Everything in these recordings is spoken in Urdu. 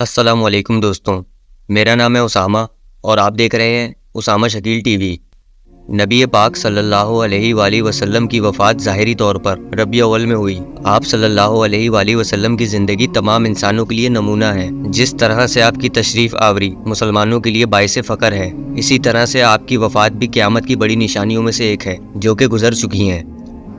السلام علیکم دوستوں، میرا نام ہے اسامہ اور آپ دیکھ رہے ہیں اسامہ شکیل ٹی وی۔ نبی پاک صلی اللہ علیہ وآلہ وسلم کی وفات ظاہری طور پر ربیع اول میں ہوئی۔ آپ صلی اللہ علیہ وآلہ وسلم کی زندگی تمام انسانوں کے لیے نمونہ ہے۔ جس طرح سے آپ کی تشریف آوری مسلمانوں کے لیے باعث فخر ہے، اسی طرح سے آپ کی وفات بھی قیامت کی بڑی نشانیوں میں سے ایک ہے جو کہ گزر چکی ہیں۔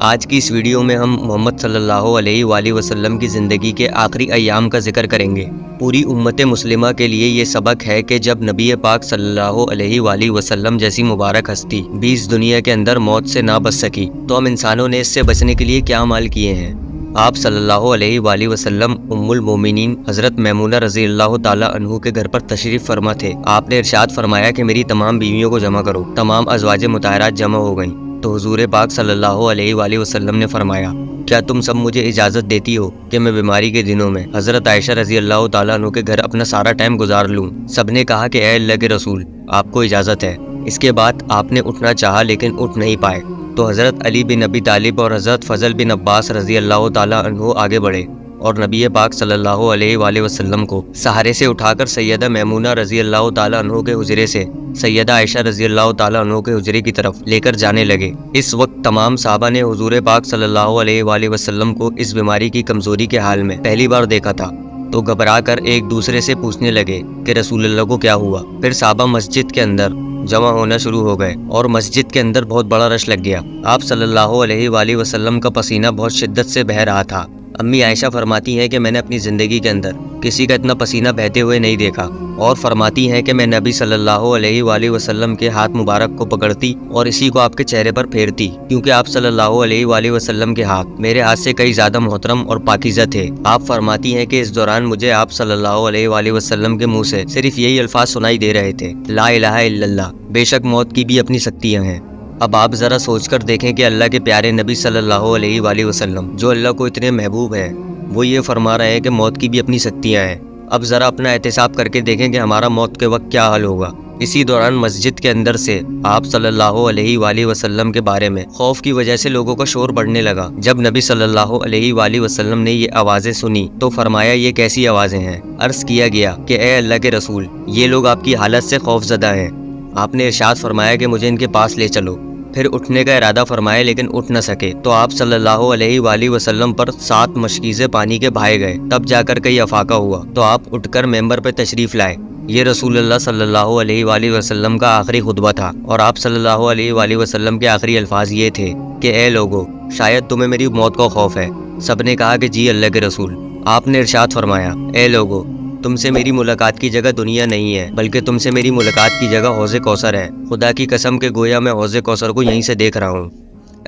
آج کی اس ویڈیو میں ہم محمد صلی اللہ علیہ وآلہ وسلم کی زندگی کے آخری ایام کا ذکر کریں گے۔ پوری امت مسلمہ کے لیے یہ سبق ہے کہ جب نبی پاک صلی اللہ علیہ وآلہ وسلم جیسی مبارک ہستی بھی اس دنیا کے اندر موت سے نہ بچ سکی تو ہم انسانوں نے اس سے بچنے کے لیے کیا عمل کیے ہیں۔ آپ صلی اللہ علیہ وآلہ وسلم ام المومنین حضرت میمونہ رضی اللہ تعالیٰ عنہ کے گھر پر تشریف فرما تھے۔ آپ نے ارشاد فرمایا کہ میری تمام بیویوں کو جمع کرو۔ تمام ازواج مطہرات جمع ہو گئیں تو حضور پاک صلی اللہ علیہ وآلہ وسلم نے فرمایا، کیا تم سب مجھے اجازت دیتی ہو کہ میں بیماری کے دنوں میں حضرت عائشہ رضی اللہ تعالیٰ عنہ کے گھر اپنا سارا ٹائم گزار لوں؟ سب نے کہا کہ اے اللہ کے رسول، آپ کو اجازت ہے۔ اس کے بعد آپ نے اٹھنا چاہا لیکن اٹھ نہیں پائے تو حضرت علی بن ابی طالب اور حضرت فضل بن عباس رضی اللہ تعالیٰ عنہ آگے بڑھے اور نبی پاک صلی اللہ علیہ وآلہ وسلم کو سہارے سے اٹھا کر سیدہ میمونہ رضی اللہ تعالیٰ عنہ کے حجرے سے سیدہ عائشہ رضی اللہ تعالیٰ عنہ کے حجرے کی طرف لے کر جانے لگے۔ اس وقت تمام صحابہ نے حضور پاک صلی اللہ علیہ وآلہ وسلم کو اس بیماری کی کمزوری کے حال میں پہلی بار دیکھا تھا تو گھبرا کر ایک دوسرے سے پوچھنے لگے کہ رسول اللہ کو کیا ہوا۔ پھر صحابہ مسجد کے اندر جمع ہونا شروع ہو گئے اور مسجد کے اندر بہت بڑا رش لگ گیا۔ آپ صلی اللہ علیہ وآلہ وسلم کا پسینہ بہت شدت سے بہہ رہا تھا۔ امی عائشہ فرماتی ہیں کہ میں نے اپنی زندگی کے اندر کسی کا اتنا پسینہ بہتے ہوئے نہیں دیکھا، اور فرماتی ہیں کہ میں نبی صلی اللہ علیہ وآلہ وسلم کے ہاتھ مبارک کو پکڑتی اور اسی کو آپ کے چہرے پر پھیرتی، کیونکہ آپ صلی اللہ علیہ وآلہ وسلم کے ہاتھ میرے ہاتھ سے کئی زیادہ محترم اور پاکیزہ تھے۔ آپ فرماتی ہیں کہ اس دوران مجھے آپ صلی اللہ علیہ وآلہ وسلم کے منہ سے صرف یہی الفاظ سنائی دے رہے تھے، لا الہ الا اللہ، بے شک موت کی بھی اپنی سختیاں ہیں۔ اب آپ ذرا سوچ کر دیکھیں کہ اللہ کے پیارے نبی صلی اللہ علیہ وآلہ وسلم جو اللہ کو اتنے محبوب ہیں، وہ یہ فرما رہے ہیں کہ موت کی بھی اپنی سختیاں ہیں۔ اب ذرا اپنا احتساب کر کے دیکھیں کہ ہمارا موت کے وقت کیا حال ہوگا۔ اسی دوران مسجد کے اندر سے آپ صلی اللہ علیہ وآلہ وسلم کے بارے میں خوف کی وجہ سے لوگوں کا شور بڑھنے لگا۔ جب نبی صلی اللہ علیہ وآلہ وسلم نے یہ آوازیں سنی تو فرمایا، یہ کیسی آوازیں ہیں؟ عرض کیا گیا کہ اے اللہ کے رسول، یہ لوگ آپ کی حالت سے خوف زدہ ہیں۔ آپ نے ارشاد فرمایا کہ مجھے ان کے پاس لے چلو۔ پھر اٹھنے کا ارادہ فرمایا لیکن اٹھ نہ سکے تو آپ صلی اللہ علیہ وآلہ وسلم پر 7 مشکیزیں پانی کے بہائے گئے، تب جا کر کئی افاقہ ہوا تو آپ اٹھ کر ممبر پہ تشریف لائے۔ یہ رسول اللہ صلی اللہ علیہ وآلہ وسلم کا آخری خطبہ تھا اور آپ صلی اللہ علیہ وآلہ وسلم کے آخری الفاظ یہ تھے کہ اے لوگو، شاید تمہیں میری موت کا خوف ہے۔ سب نے کہا کہ جی اللہ کے رسول۔ آپ نے ارشاد فرمایا، اے لوگو، تم سے میری ملاقات کی جگہ دنیا نہیں ہے بلکہ تم سے میری ملاقات کی جگہ حوض کوثر ہے۔ خدا کی قسم کہ گویا میں حوض کوثر کو یہیں سے دیکھ رہا ہوں۔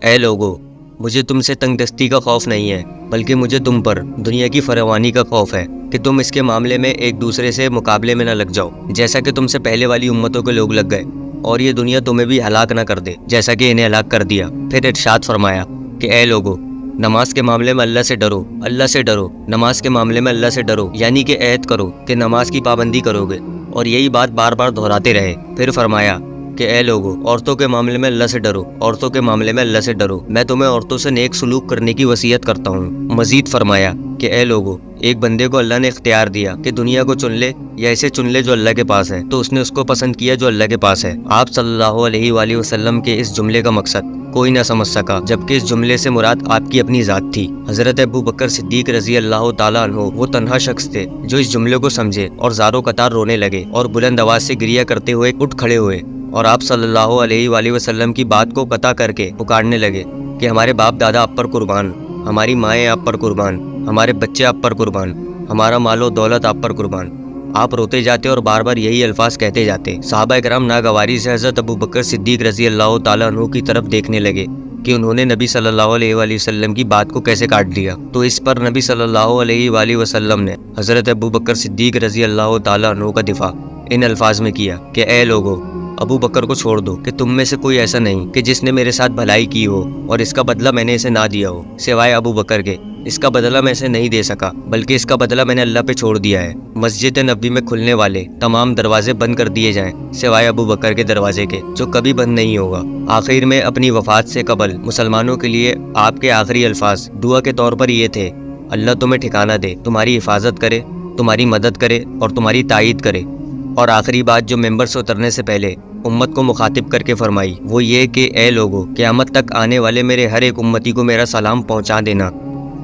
اے لوگو، مجھے تم سے تنگ دستی کا خوف نہیں ہے بلکہ مجھے تم پر دنیا کی فراوانی کا خوف ہے کہ تم اس کے معاملے میں ایک دوسرے سے مقابلے میں نہ لگ جاؤ جیسا کہ تم سے پہلے والی امتوں کے لوگ لگ گئے، اور یہ دنیا تمہیں بھی ہلاک نہ کر دے جیسا کہ انہیں ہلاک کر دیا۔ پھر ارشاد فرمایا کہ اے لوگو، نماز کے معاملے میں اللہ سے ڈرو، اللہ سے ڈرو، نماز کے معاملے میں اللہ سے ڈرو، یعنی کہ عہد کرو کہ نماز کی پابندی کرو گے، اور یہی بات بار بار دہراتے رہے۔ پھر فرمایا کہ اے لوگو، عورتوں کے معاملے میں اللہ سے ڈرو، عورتوں کے معاملے میں اللہ سے ڈرو، میں تمہیں عورتوں سے نیک سلوک کرنے کی وصیت کرتا ہوں۔ مزید فرمایا کہ اے لوگو، ایک بندے کو اللہ نے اختیار دیا کہ دنیا کو چن لے یا اسے چن لے جو اللہ کے پاس ہے، تو اس نے اس کو پسند کیا جو اللہ کے پاس ہے۔ آپ صلی اللہ علیہ وآلہ وسلم کے اس جملے کا مقصد کوئی نہ سمجھ سکا، جبکہ اس جملے سے مراد آپ کی اپنی ذات تھی۔ حضرت ابو بکر صدیق رضی اللہ تعالیٰ عنہ وہ تنہا شخص تھے جو اس جملے کو سمجھے اور زاروں قطار رونے لگے اور بلند آواز سے گریہ کرتے ہوئے اٹھ کھڑے ہوئے اور آپ صلی اللہ علیہ وآلہ وسلم کی بات کو قطع کر کے پکارنے لگے کہ ہمارے باپ دادا آپ پر قربان، ہماری مائیں آپ پر قربان، ہمارے بچے آپ پر قربان، ہمارا مال و دولت آپ پر قربان۔ آپ روتے جاتے اور بار بار یہی الفاظ کہتے جاتے۔ صحابہ کرام ناگواری سے حضرت ابو بکر صدیق رضی اللہ تعالیٰ عنہ کی طرف دیکھنے لگے کہ انہوں نے نبی صلی اللہ علیہ وآلہ وسلم کی بات کو کیسے کاٹ دیا، تو اس پر نبی صلی اللہ علیہ وآلہ وسلم نے حضرت ابو بکر صدیق رضی اللہ تعالیٰ عنہ کا دفاع ان الفاظ میں کیا کہ اے لوگو، ابو بکر کو چھوڑ دو کہ تم میں سے کوئی ایسا نہیں کہ جس نے میرے ساتھ بھلائی کی ہو اور اس کا بدلہ میں نے اسے نہ دیا ہو، سوائے ابو بکر کے۔ اس کا بدلہ میں اسے نہیں دے سکا بلکہ اس کا بدلہ میں نے اللہ پہ چھوڑ دیا ہے۔ مسجد نبوی میں کھلنے والے تمام دروازے بند کر دیے جائیں سوائے ابو بکر کے دروازے کے، جو کبھی بند نہیں ہوگا۔ آخر میں اپنی وفات سے قبل مسلمانوں کے لیے آپ کے آخری الفاظ دعا کے طور پر یہ تھے، اللہ تمہیں ٹھکانہ دے، تمہاری حفاظت کرے تمہاری مدد کرے اور تمہاری تائید کرے۔ اور آخری بات جو ممبر سے اترنے سے پہلے امت کو مخاطب کر کے فرمائی وہ یہ کہ اے لوگو، قیامت تک آنے والے میرے ہر ایک امتی کو میرا سلام پہنچا دینا۔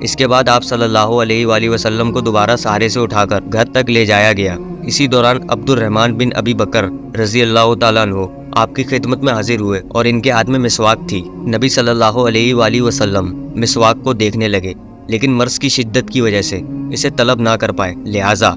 اس کے بعد آپ صلی اللہ علیہ وآلہ وسلم کو دوبارہ سہارے سے اٹھا کر گھر تک لے جایا گیا۔ اسی دوران عبد الرحمن بن ابی بکر رضی اللہ تعالیٰ عنہ آپ کی خدمت میں حاضر ہوئے اور ان کے ہاتھ میں مسواک تھی۔ نبی صلی اللہ علیہ وآلہ وسلم مسواک کو دیکھنے لگے، لیکن مرض کی شدت کی وجہ سے اسے طلب نہ کر پائے، لہٰذا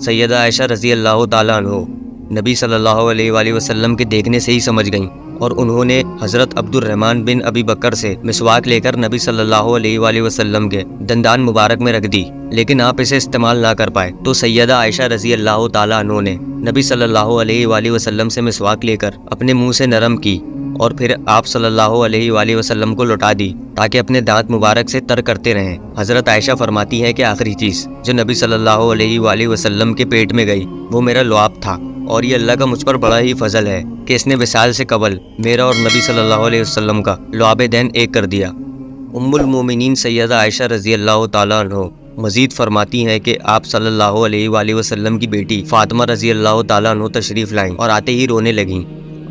سیدہ عائشہ رضی اللہ تعالیٰ عنہ نبی صلی اللہ علیہ وآلہ وسلم کے دیکھنے سے ہی سمجھ گئیں اور انہوں نے حضرت عبد الرحمن بن ابی بکر سے مسواک لے کر نبی صلی اللہ علیہ وآلہ وسلم کے دندان مبارک میں رکھ دی، لیکن آپ اسے استعمال نہ کر پائے تو سیدہ عائشہ رضی اللہ تعالیٰ عنہ نے نبی صلی اللہ علیہ وآلہ وسلم سے مسواک لے کر اپنے منہ سے نرم کی اور پھر آپ صلی اللہ علیہ وآلہ وسلم کو لوٹا دی تاکہ اپنے دانت مبارک سے تر کرتے رہیں۔ حضرت عائشہ فرماتی ہے کہ آخری چیز جو نبی صلی اللہ علیہ وآلہ وسلم کے پیٹ میں گئی وہ میرا لعاب تھا، اور یہ اللہ کا مجھ پر بڑا ہی فضل ہے کہ اس نے وصال سے قبل میرا اور نبی صلی اللہ علیہ وسلم کا لعاب دین ایک کر دیا۔ ام المومنین سیدہ عائشہ رضی اللہ تعالیٰ عنہ مزید فرماتی ہیں کہ آپ صلی اللہ علیہ وآلہ وسلم کی بیٹی فاطمہ رضی اللہ تعالیٰ عنہ تشریف لائیں اور آتے ہی رونے لگیں۔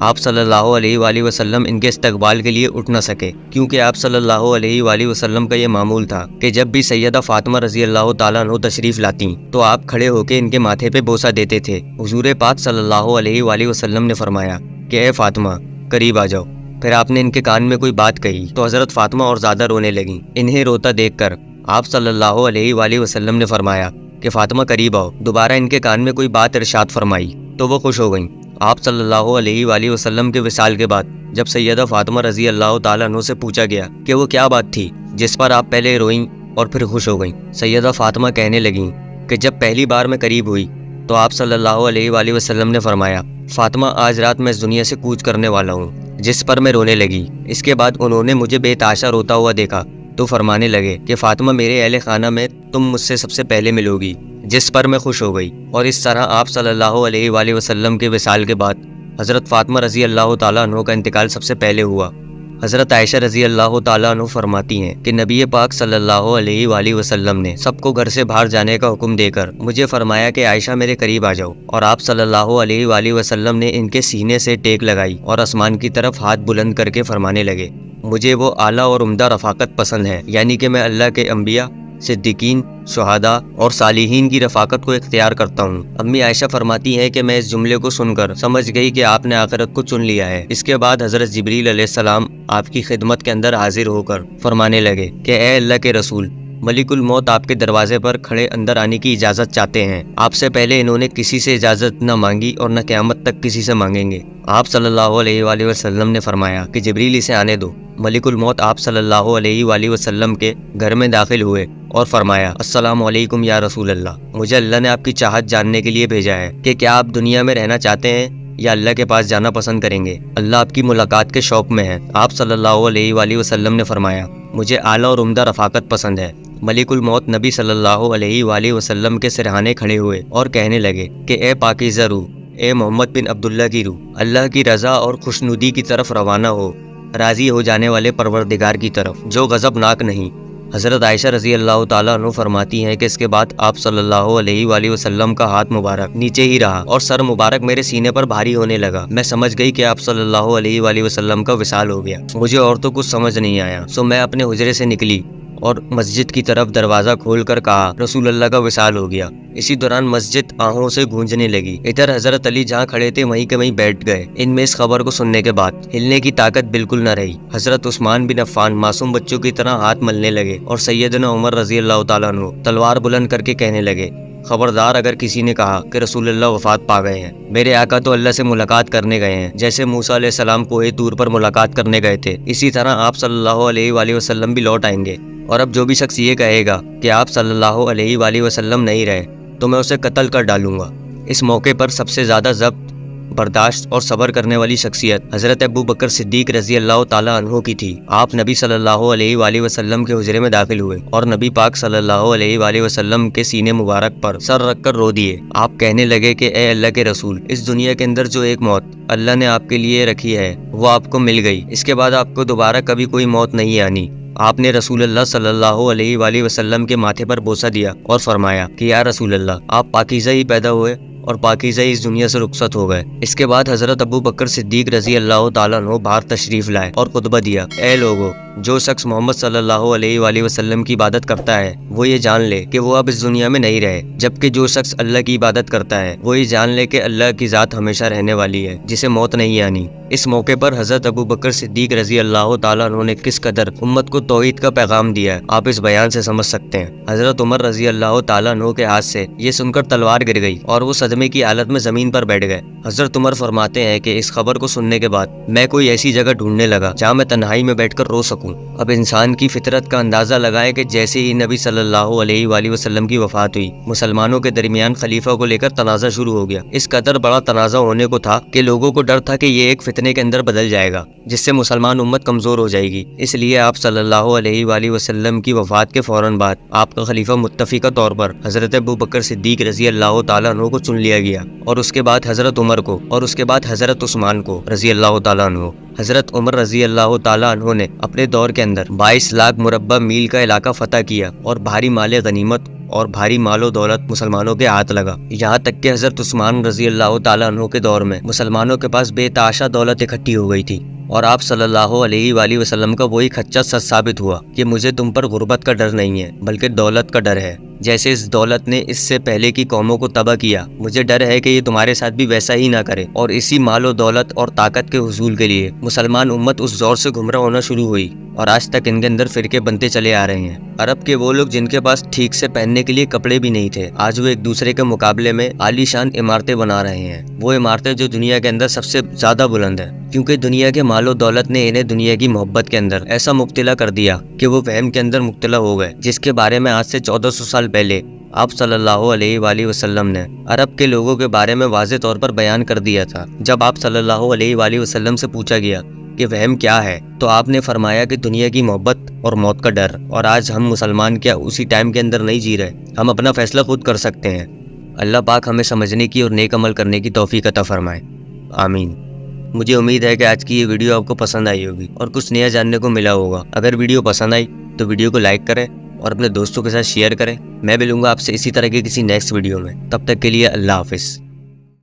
آپ صلی اللہ علیہ وآلہ وسلم ان کے استقبال کے لیے اٹھ نہ سکے، کیونکہ آپ صلی اللہ علیہ وآلہ وسلم کا یہ معمول تھا کہ جب بھی سیدہ فاطمہ رضی اللہ تعالیٰ عنہ تشریف لاتی تو آپ کھڑے ہو کے ان کے ماتھے پہ بوسہ دیتے تھے۔ حضور پاک صلی اللہ علیہ وآلہ وسلم نے فرمایا کہ اے فاطمہ قریب آ جاؤ۔ پھر آپ نے ان کے کان میں کوئی بات کہی تو حضرت فاطمہ اور زیادہ رونے لگیں۔ انہیں روتا دیکھ کر آپ صلی اللہ علیہ وآلہ وسلم نے فرمایا کہ فاطمہ قریب آؤ۔ دوبارہ ان کے کان میں کوئی بات ارشاد فرمائی تو وہ خوش ہو گئیں۔ آپ صلی اللہ علیہ وآلہ وسلم کے وصال کے بعد جب سیدہ فاطمہ رضی اللہ تعالیٰ عنہ سے پوچھا گیا کہ وہ کیا بات تھی جس پر آپ پہلے روئیں اور پھر خوش ہو گئیں، سیدہ فاطمہ کہنے لگیں کہ جب پہلی بار میں قریب ہوئی تو آپ صلی اللہ علیہ وآلہ وسلم نے فرمایا فاطمہ آج رات میں اس دنیا سے کوچ کرنے والا ہوں، جس پر میں رونے لگی۔ اس کے بعد انہوں نے مجھے بے تحاشا روتا ہوا دیکھا تو فرمانے لگے کہ فاطمہ میرے اہل خانہ میں تم مجھ سے سب سے پہلے ملو گی، جس پر میں خوش ہو گئی۔ اور اس طرح آپ صلی اللہ علیہ وآلہ وسلم کے وصال کے بعد حضرت فاطمہ رضی اللہ تعالیٰ عنہ کا انتقال سب سے پہلے ہوا۔ حضرت عائشہ رضی اللہ تعالیٰ عنہ فرماتی ہیں کہ نبی پاک صلی اللہ علیہ وآلہ وسلم نے سب کو گھر سے باہر جانے کا حکم دے کر مجھے فرمایا کہ عائشہ میرے قریب آ جاؤ، اور آپ صلی اللہ علیہ وآلہ وسلم نے ان کے سینے سے ٹیک لگائی اور آسمان کی طرف ہاتھ بلند کر کے فرمانے لگے مجھے وہ اعلیٰ اور عمدہ رفاقت پسند ہے، یعنی کہ میں اللہ کے انبیاء، صدیقین، شہداء اور صالحین کی رفاقت کو اختیار کرتا ہوں۔ امی عائشہ فرماتی ہیں کہ میں اس جملے کو سن کر سمجھ گئی کہ آپ نے آخرت کو چن لیا ہے۔ اس کے بعد حضرت جبریل علیہ السلام آپ کی خدمت کے اندر حاضر ہو کر فرمانے لگے کہ اے اللہ کے رسول، ملک الموت آپ کے دروازے پر کھڑے اندر آنے کی اجازت چاہتے ہیں۔ آپ سے پہلے انہوں نے کسی سے اجازت نہ مانگی اور نہ قیامت تک کسی سے مانگیں گے۔ آپ صلی اللہ علیہ وآلہ وسلم نے فرمایا کہ جبریل اسے آنے دو۔ ملک الموت آپ صلی اللہ علیہ وآلہ وسلم کے گھر میں داخل ہوئے اور فرمایا السلام علیکم یا رسول اللہ، مجھے اللہ نے آپ کی چاہت جاننے کے لیے بھیجا ہے کہ کیا آپ دنیا میں رہنا چاہتے ہیں یا اللہ کے پاس جانا پسند کریں گے؟ اللہ آپ کی ملاقات کے شوق میں ہے۔ آپ صلی اللہ علیہ وآلہ وسلم نے فرمایا مجھے اعلیٰ اور عمدہ رفاقت پسند ہے۔ ملک الموت نبی صلی اللہ علیہ وآلہ وسلم کے سرہانے کھڑے ہوئے اور کہنے لگے کہ اے پاکیزہ روح، اے محمد بن عبداللہ کی روح، اللہ کی رضا اور خوشنودی کی طرف روانہ ہو، راضی ہو جانے والے پروردگار کی طرف جو غضبناک نہیں۔ حضرت عائشہ رضی اللہ تعالیٰ عنہ فرماتی ہیں کہ اس کے بعد آپ صلی اللہ علیہ وآلہ وسلم کا ہاتھ مبارک نیچے ہی رہا اور سر مبارک میرے سینے پر بھاری ہونے لگا۔ میں سمجھ گئی کہ آپ صلی اللہ علیہ وآلہ وسلم کا وصال ہو گیا۔ مجھے اور تو کچھ سمجھ نہیں آیا، سو میں اپنے حجرے سے نکلی اور مسجد کی طرف دروازہ کھول کر کہا رسول اللہ کا وصال ہو گیا۔ اسی دوران مسجد آہوں سے گونجنے لگی۔ ادھر حضرت علی جہاں کھڑے تھے وہیں کے وہیں بیٹھ گئے۔ ان میں اس خبر کو سننے کے بعد ہلنے کی طاقت بالکل نہ رہی۔ حضرت عثمان بن عفان معصوم بچوں کی طرح ہاتھ ملنے لگے اور سیدنا عمر رضی اللہ تعالیٰ عنہ تلوار بلند کر کے کہنے لگے خبردار اگر کسی نے کہا کہ رسول اللہ وفات پا گئے ہیں، میرے آقا تو اللہ سے ملاقات کرنے گئے ہیں، جیسے موسیٰ علیہ السلام کوہ طور پر ملاقات کرنے گئے تھے، اسی طرح آپ صلی اللہ علیہ وآلہ وسلم بھی لوٹ آئیں گے۔ اور اب جو بھی شخص یہ کہے گا کہ آپ صلی اللہ علیہ وآلہ وسلم نہیں رہے تو میں اسے قتل کر ڈالوں گا۔ اس موقع پر سب سے زیادہ ضبط، برداشت اور صبر کرنے والی شخصیت حضرت ابو بکر صدیق رضی اللہ تعالیٰ عنہ کی تھی۔ آپ نبی صلی اللہ علیہ وآلہ وسلم کے حجرے میں داخل ہوئے اور نبی پاک صلی اللہ علیہ وآلہ وسلم کے سینے مبارک پر سر رکھ کر رو دیے۔ آپ کہنے لگے کہ اے اللہ کے رسول، اس دنیا کے اندر جو ایک موت اللہ نے آپ کے لیے رکھی ہے وہ آپ کو مل گئی، اس کے بعد آپ کو دوبارہ کبھی کوئی موت نہیں آنی۔ آپ نے رسول اللہ صلی اللہ علیہ وآلہ وسلم کے ماتھے پر بوسہ دیا اور فرمایا کہ یا رسول اللہ، آپ پاکیزہ ہی پیدا ہوئے اور پاکیزہ ہی اس دنیا سے رخصت ہو گئے۔ اس کے بعد حضرت ابو بکر صدیق رضی اللہ تعالیٰ عنہ باہر تشریف لائے اور خطبہ دیا، اے لوگو، جو شخص محمد صلی اللہ علیہ وآلہ وسلم کی عبادت کرتا ہے وہ یہ جان لے کہ وہ اب اس دنیا میں نہیں رہے، جبکہ جو شخص اللہ کی عبادت کرتا ہے وہ یہ جان لے کہ اللہ کی ذات ہمیشہ رہنے والی ہے، جسے موت نہیں آنی۔ اس موقع پر حضرت ابو بکر صدیق رضی اللہ تعالیٰ عنہ نے کس قدر امت کو توحید کا پیغام دیا ہے آپ اس بیان سے سمجھ سکتے ہیں۔ حضرت عمر رضی اللہ تعالیٰ عنہ کے ہاتھ سے یہ سن کر تلوار گر گئی اور وہ صدمے کی حالت میں زمین پر بیٹھ گئے۔ حضرت عمر فرماتے ہیں کہ اس خبر کو سننے کے بعد میں کوئی ایسی جگہ ڈھونڈنے لگا جہاں میں تنہائی میں بیٹھ کر رو سکوں۔ اب انسان کی فطرت کا اندازہ لگائے کہ جیسے ہی نبی صلی اللہ علیہ وآلہ وسلم کی وفات ہوئی، مسلمانوں کے درمیان خلیفہ کو لے کر تنازع شروع ہو گیا۔ اس قدر بڑا تنازع ہونے کو تھا کہ لوگوں کو ڈر تھا کہ یہ ایک فتنے کے اندر بدل جائے گا جس سے مسلمان امت کمزور ہو جائے گی۔ اس لیے آپ صلی اللہ علیہ وآلہ وسلم کی وفات کے فوراً بعد آپ کا خلیفہ متفقہ طور پر حضرت ابو بکر صدیق رضی اللہ تعالیٰ عنہ کو چن لیا گیا، اور اس کے بعد حضرت عمر کو، اور اس کے بعد حضرت عثمان کو رضی اللہ تعالیٰ عنہ۔ حضرت عمر رضی اللہ تعالیٰ عنہ نے اپنے دور کے اندر 22 لاکھ مربع میل کا علاقہ فتح کیا اور بھاری مال غنیمت اور بھاری مال و دولت مسلمانوں کے ہاتھ لگا، یہاں تک کہ حضرت عثمان رضی اللہ تعالیٰ عنہ کے دور میں مسلمانوں کے پاس بے تحاشا دولت اکٹھی ہو گئی تھی، اور آپ صلی اللہ علیہ وآلہ وسلم کا وہی کھچا سچ ثابت ہوا کہ مجھے تم پر غربت کا ڈر نہیں ہے بلکہ دولت کا ڈر ہے۔ جیسے اس دولت نے اس سے پہلے کی قوموں کو تباہ کیا، مجھے ڈر ہے کہ یہ تمہارے ساتھ بھی ویسا ہی نہ کرے، اور اسی مال و دولت اور طاقت کے حصول کے لیے مسلمان امت اس زور سے گمراہ ہونا شروع ہوئی، اور آج تک ان کے اندر فرقے بنتے چلے آ رہے ہیں۔ عرب کے وہ لوگ جن کے پاس ٹھیک سے پہننے کے لیے کپڑے بھی نہیں تھے، آج وہ ایک دوسرے کے مقابلے میں عالی شان عمارتیں بنا رہے ہیں، وہ عمارتیں جو دنیا کے اندر سب سے زیادہ بلند ہیں، کیونکہ دنیا کے مال و دولت نے انہیں دنیا کی محبت کے اندر ایسا مبتلا کر دیا کہ وہ وہم کے اندر مبتلا ہو گئے، جس کے بارے میں آج سے 1400 سال پہلے آپ صلی اللہ علیہ وآلہ وسلم نے عرب کے لوگوں کے بارے میں واضح طور پر بیان کر دیا تھا۔ جب آپ صلی اللہ علیہ وآلہ وسلم سے پوچھا گیا کہ وہم کیا ہے تو آپ نے فرمایا کہ دنیا کی محبت اور موت کا ڈر، اور آج ہم مسلمان کیا اسی ٹائم کے اندر نہیں جی رہے؟ ہم اپنا فیصلہ خود کر سکتے ہیں۔ اللہ پاک ہمیں سمجھنے کی اور نیک عمل کرنے کی توفیق عطا فرمائے، آمین۔ مجھے امید ہے کہ آج کی یہ ویڈیو آپ کو پسند آئی ہوگی اور کچھ نیا جاننے کو ملا ہوگا۔ اگر ویڈیو پسند آئی تو ویڈیو کو لائک کریں اور اپنے دوستوں کے ساتھ شیئر کریں۔ میں ملوں گا آپ سے اسی طرح کے کسی نیکسٹ ویڈیو میں، تب تک کے لیے اللہ حافظ۔